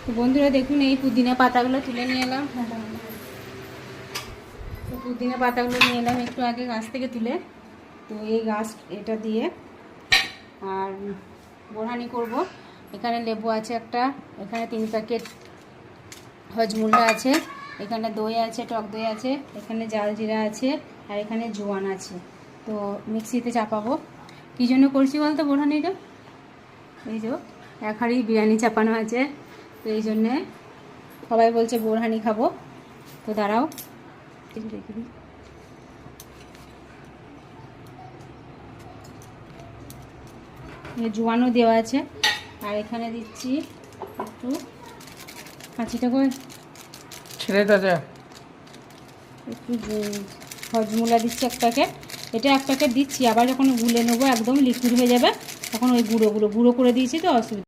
তো বন্ধুরা দেখুন এই পুদিনা পাতাগুলো তুলে নিয়ে এলাম। তো পুদিনা পাতাগুলো নিয়ে এলাম একটু আগে গাছ থেকে তুলে। তো এই গাছ এটা দিয়ে আর বোরহানি করব। এখানে লেবু আছে একটা, এখানে 3 প্যাকেট হজমুলা আছে, এখানে দই আছে, টক দই আছে, এখানে জাল জিরা আছে, আর এখানে জোয়ান আছে। তো মিক্সিতে চাপাবো। কী জন্য করছি বলতো বোরহানিটা? এই যে 1 হাঁড়ি বিরিয়ানি চাপানো আছে, তো এই জন্যে সবাই বলছে বোরহানি খাবো। তো দাঁড়াও রেখে দিই। জোয়ানও দেওয়া আছে, আর এখানে দিচ্ছি একটু কাঁচিটা করে ছেড়ে দাদা, একটু হজমুলা দিচ্ছি 1 প্যাকেট। এটা 1 প্যাকেট দিচ্ছি, আবার যখন গুলে নেবো একদম লিকুইড হয়ে যাবে তখন ওই গুঁড়ো করে দিয়েছি, তো অসুবিধা।